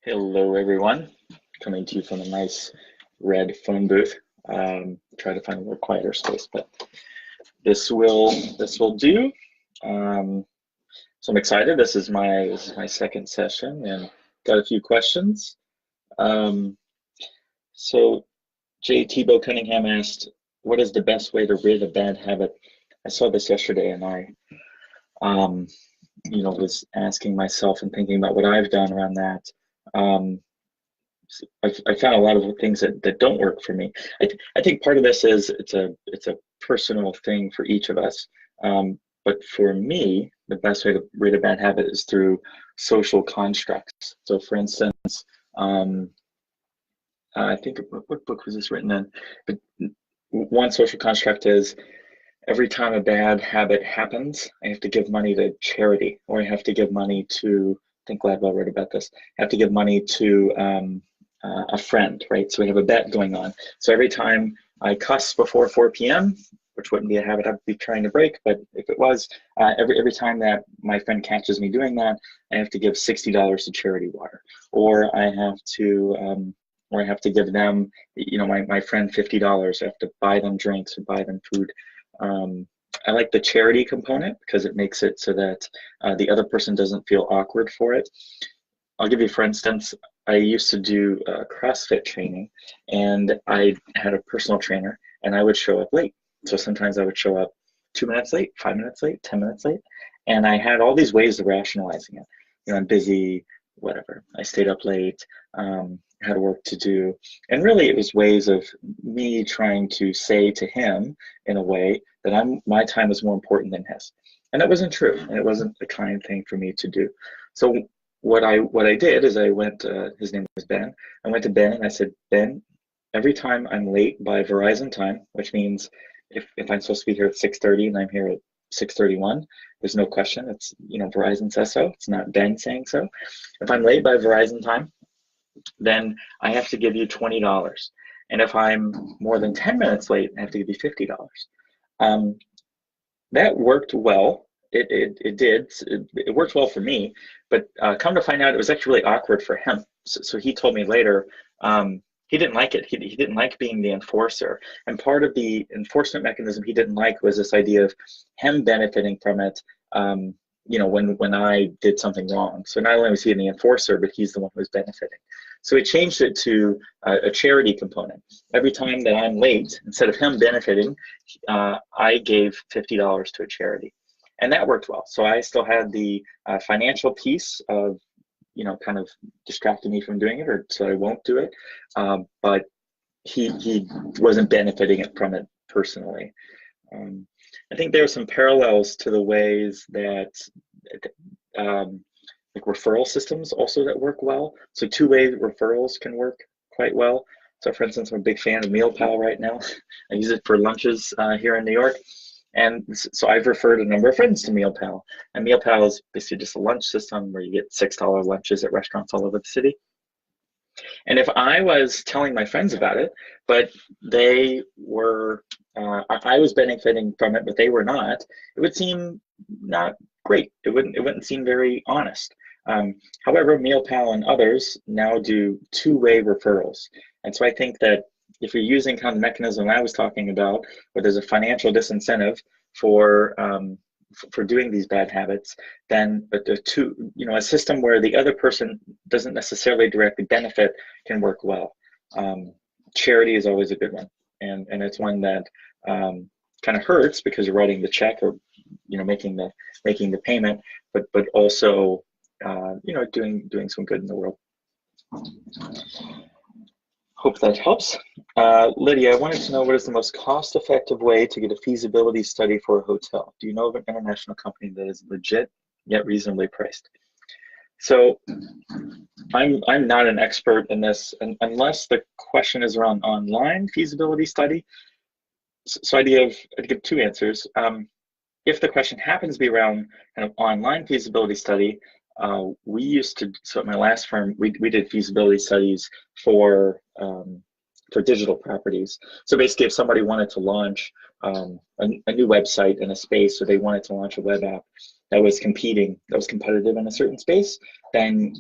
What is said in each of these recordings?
Hello, everyone. Coming to you from a nice red phone booth. Try to find a more quieter space, but this will do. So I'm excited. This is my second session, and got a few questions. So J. Tebow Cunningham asked, "What is the best way to rid a bad habit?" I saw this yesterday, and I, was asking myself and thinking about what I've done around that. I found a lot of things that don't work for me. I think part of this is it's a personal thing for each of us. But for me, the best way to rid a bad habit is through social constructs. So for instance, I think, what book was this written in? But one social construct is, every time a bad habit happens, I have to give money to charity, or I have to give money to, I think Gladwell wrote about this, I have to give money to a friend, right? So we have a bet going on. So every time I cuss before 4 p.m., which wouldn't be a habit I'd be trying to break, but if it was, every time that my friend catches me doing that, I have to give $60 to charity water, or I have to give them, my friend $50. I have to buy them drinks or buy them food. I like the charity component because it makes it so that the other person doesn't feel awkward for it. I'll give you, for instance, I used to do CrossFit training, and I had a personal trainer, and I would show up late. So sometimes I would show up 2 minutes late, 5 minutes late, 10 minutes late, and I had all these ways of rationalizing it. I'm busy, whatever. I stayed up late, had work to do, and really it was ways of me trying to say to him in a way that my time was more important than his. And that wasn't true, and it wasn't the kind thing for me to do. So what I did is I went, his name was Ben, I went to Ben and I said, "Ben, every time I'm late by Verizon time," which means if I'm supposed to be here at 6:30 and I'm here at 6:31, there's no question, it's, Verizon says so, it's not Ben saying so. If I'm late by Verizon time, then I have to give you $20. And if I'm more than 10 minutes late, I have to give you $50. That worked well. It did. It worked well for me, but come to find out, it was actually really awkward for him. So he told me later, he didn't like it. He didn't like being the enforcer. And part of the enforcement mechanism he didn't like was this idea of him benefiting from it, when I did something wrong. So not only was he the enforcer, but he's the one who was benefiting. So he changed it to a charity component. Every time that I'm late, instead of him benefiting, I gave $50 to a charity. And that worked well. So I still had the financial piece of, kind of distracting me from doing it, or so I won't do it. But he wasn't benefiting from it personally. I think there are some parallels to the ways that like referral systems also that work well. So two-way referrals can work quite well. So for instance, I'm a big fan of MealPal right now. I use it for lunches here in New York. And so I've referred a number of friends to MealPal. And MealPal is basically just a lunch system where you get $6 lunches at restaurants all over the city. And if I was telling my friends about it, but they were, I was benefiting from it, but they were not, it would seem not great. It wouldn't seem very honest. However, MealPal and others now do two-way referrals. And so I think that if you're using kind of the mechanism I was talking about, where there's a financial disincentive for doing these bad habits, then a system where the other person doesn't necessarily directly benefit can work well. Charity is always a good one, and it's one that kind of hurts because you're writing the check or making the payment, but also doing some good in the world. Hope that helps. Lydia, I wanted to know, what is the most cost-effective way to get a feasibility study for a hotel? Do you know of an international company that is legit yet reasonably priced? So I'm not an expert in this, and unless the question is around online feasibility study. So I'd give two answers. If the question happens to be around kind of online feasibility study, we used to, so at my last firm, we did feasibility studies for digital properties. So basically, if somebody wanted to launch a new website in a space, or they wanted to launch a web app, that was competing, that was competitive in a certain space, then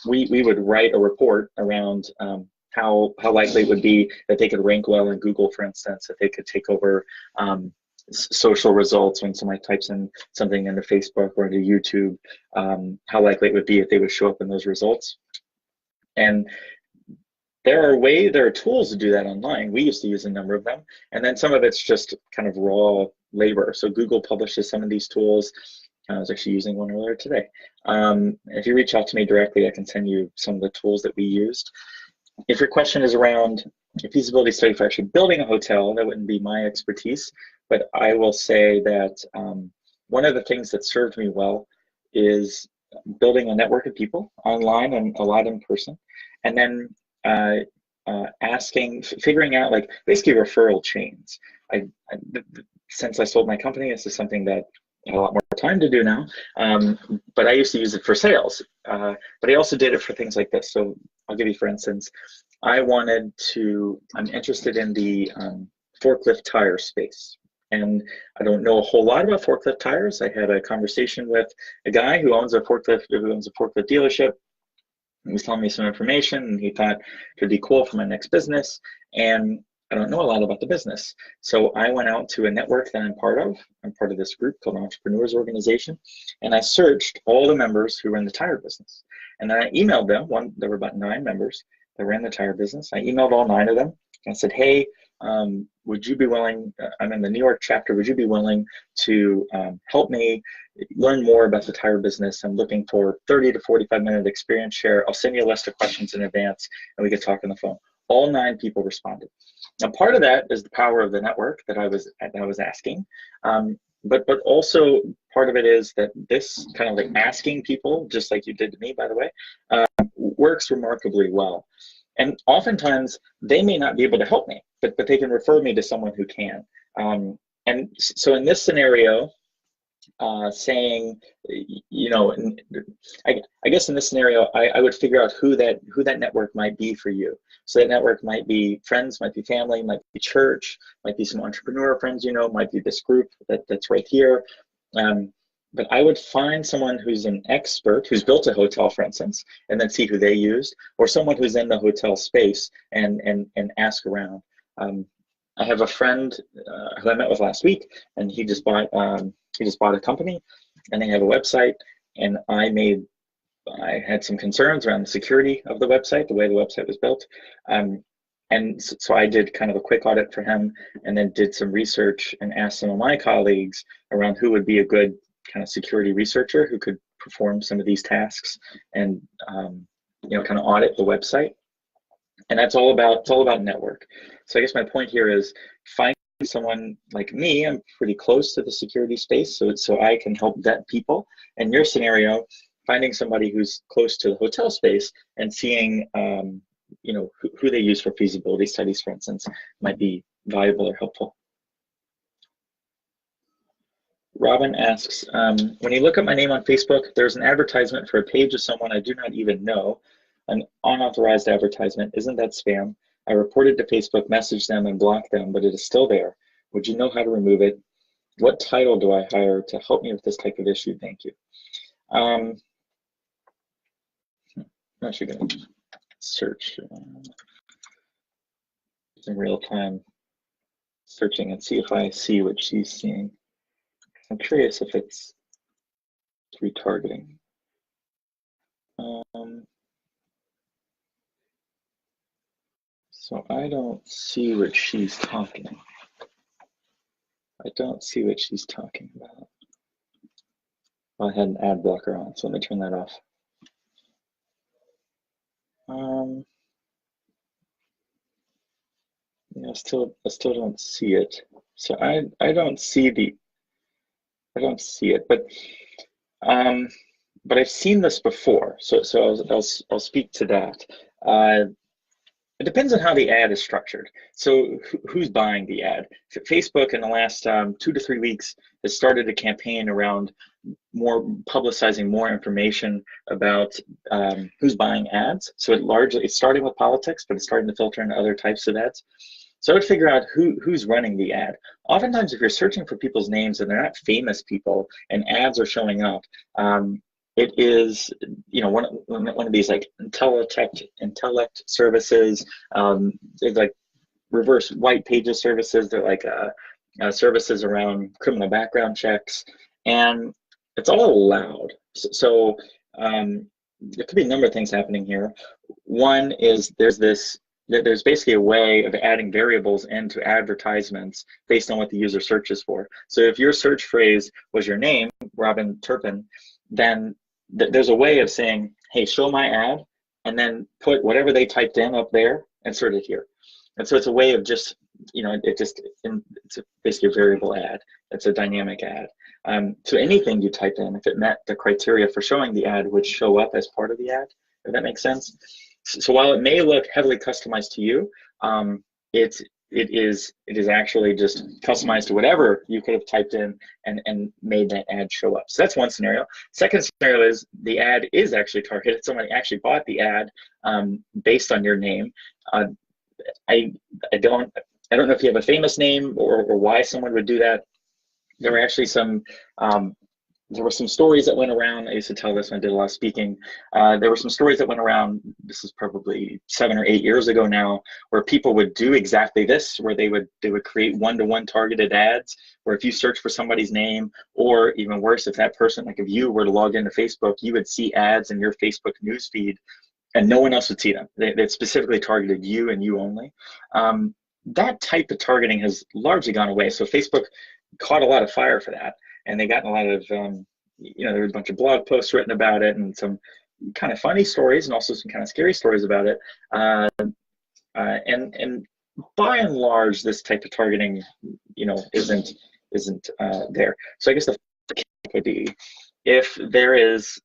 we would write a report around how likely it would be that they could rank well in Google, for instance, that they could take over social results when somebody types in something into Facebook or into YouTube, how likely it would be if they would show up in those results. And there are tools to do that online. We used to use a number of them, and then some of it's just kind of raw labor. So Google publishes some of these tools. I was actually using one earlier today. If you reach out to me directly, I can send you some of the tools that we used. If your question is around a feasibility study for actually building a hotel, that wouldn't be my expertise, but I will say that one of the things that served me well is building a network of people online and a lot in person, and then figuring out like basically referral chains. Since I sold my company, this is something that I have a lot more time to do now, but I used to use it for sales, but I also did it for things like this. So I'll give you, for instance, I'm interested in the forklift tire space. And I don't know a whole lot about forklift tires. I had a conversation with a guy who owns a forklift dealership. He was telling me some information, and he thought it would be cool for my next business. And I don't know a lot about the business. So I went out to a network that I'm part of. I'm part of this group called Entrepreneurs Organization. And I searched all the members who ran the tire business. And then I emailed them. There were about 9 members that ran the tire business. I emailed all 9 of them and I said, hey, would you be willing, I'm in the New York chapter, would you be willing to help me learn more about the tire business? I'm looking for 30 to 45-minute experience share. I'll send you a list of questions in advance and we could talk on the phone. All 9 people responded. Now, part of that is the power of the network that I was asking, but also part of it is that this kind of like asking people, just like you did to me, by the way, works remarkably well. And oftentimes they may not be able to help me, but they can refer me to someone who can. And so in this scenario, saying, you know, I guess in this scenario, I would figure out who that network might be for you. So that network might be friends, might be family, might be church, might be some entrepreneur friends, you know, might be this group that's right here. But I would find someone who's an expert, who's built a hotel, for instance, and then see who they used, or someone who's in the hotel space and ask around. I have a friend who I met with last week, and he just bought a company, and they have a website, and I had some concerns around the security of the website, the way the website was built. And so I did kind of a quick audit for him, and then did some research and asked some of my colleagues around who would be a good kind of security researcher who could perform some of these tasks and you know, kind of audit the website. And it's all about network. So I guess my point here is finding someone like me. I'm pretty close to the security space, so I can help vet people. In your scenario, finding somebody who's close to the hotel space and seeing you know, who they use for feasibility studies, for instance, might be valuable or helpful. Robin asks, when you look up my name on Facebook, there's an advertisement for a page of someone I do not even know, an unauthorized advertisement. Isn't that spam? I reported to Facebook, messaged them, and blocked them, but it is still there. Would you know how to remove it? What title do I hire to help me with this type of issue? Thank you. I'm actually going to search in real time, searching and see if I see what she's seeing. I'm curious if it's retargeting. So I don't see what she's talking. I don't see what she's talking about. Well, I had an ad blocker on, so let me turn that off. Yeah, I still don't see it. So I don't see it, but I've seen this before. So I'll speak to that. It depends on how the ad is structured. So who's buying the ad? Facebook in the last 2 to 3 weeks has started a campaign around publicizing more information about who's buying ads. So it's starting with politics, but it's starting to filter into other types of ads. So I would figure out who's running the ad. Oftentimes, if you're searching for people's names and they're not famous people and ads are showing up, it is, you know, one of these like intellect services. There's like reverse white pages services. They're like services around criminal background checks, and it's all allowed. So there could be a number of things happening here. One is there's basically a way of adding variables into advertisements based on what the user searches for. So if your search phrase was your name, Robin Turpin, then there's a way of saying, hey, show my ad, and then put whatever they typed in up there, insert it here. And so it's a way of just, you know, it's basically a variable ad. It's a dynamic ad. So anything you type in, if it met the criteria for showing the ad, would show up as part of the ad, if that makes sense. So while it may look heavily customized to you, it is actually just customized to whatever you could have typed in and made that ad show up. So that's one scenario. Second scenario is the ad is actually targeted. Somebody actually bought the ad based on your name. I don't know if you have a famous name or why someone would do that. There were actually some stories that went around. I used to tell this when I did a lot of speaking. There were some stories that went around, this is probably 7 or 8 years ago now, where people would do exactly this, where they would create one-to-one targeted ads, where if you search for somebody's name, or even worse, if that person, like if you were to log into Facebook, you would see ads in your Facebook newsfeed and no one else would see them. They specifically targeted you and you only. That type of targeting has largely gone away. So Facebook caught a lot of fire for that. And they got a lot of, you know, there was a bunch of blog posts written about it and some kind of funny stories and also some kind of scary stories about it. And by and large, this type of targeting, you know, isn't there. So I guess the would be if there is,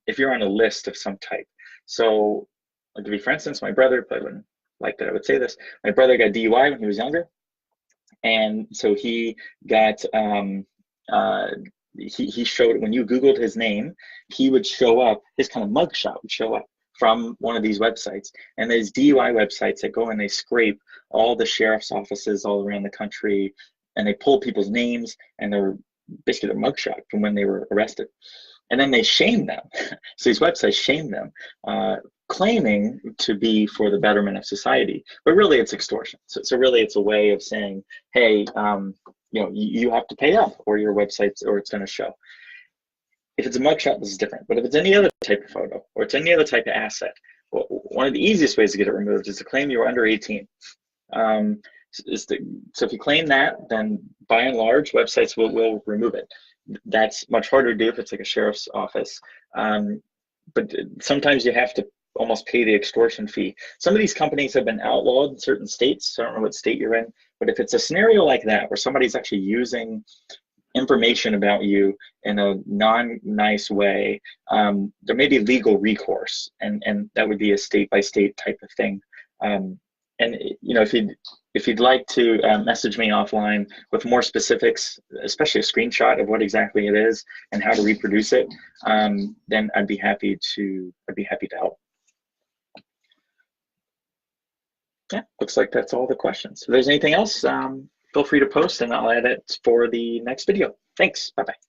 if you're on a list of some type. So I'll give you, for instance, my brother, I wouldn't like that I would say this, my brother got DUI when he was younger. And so he got, he showed, when you Googled his name, he would show up, his kind of mugshot would show up from one of these websites. And there's DUI websites that go and they scrape all the sheriff's offices all around the country, and they pull people's names and they're basically their mugshot from when they were arrested. And then they shame them. So these websites shame them, claiming to be for the betterment of society, but really it's extortion. So really it's a way of saying, hey, you know, you have to pay up or your website's, or it's going to show. If it's a mugshot, this is different. But if it's any other type of photo or it's any other type of asset, well, one of the easiest ways to get it removed is to claim you were under 18. So if you claim that, then by and large, websites will remove it. That's much harder to do if it's like a sheriff's office. But sometimes you have to almost pay the extortion fee. Some of these companies have been outlawed in certain states. So I don't know what state you're in, but if it's a scenario like that where somebody's actually using information about you in a non-nice way, there may be legal recourse, and that would be a state-by-state type of thing. And you know, if you'd like to message me offline with more specifics, especially a screenshot of what exactly it is and how to reproduce it, then I'd be happy to help. Yeah, looks like that's all the questions. If there's anything else, feel free to post and I'll add it for the next video. Thanks. Bye-bye.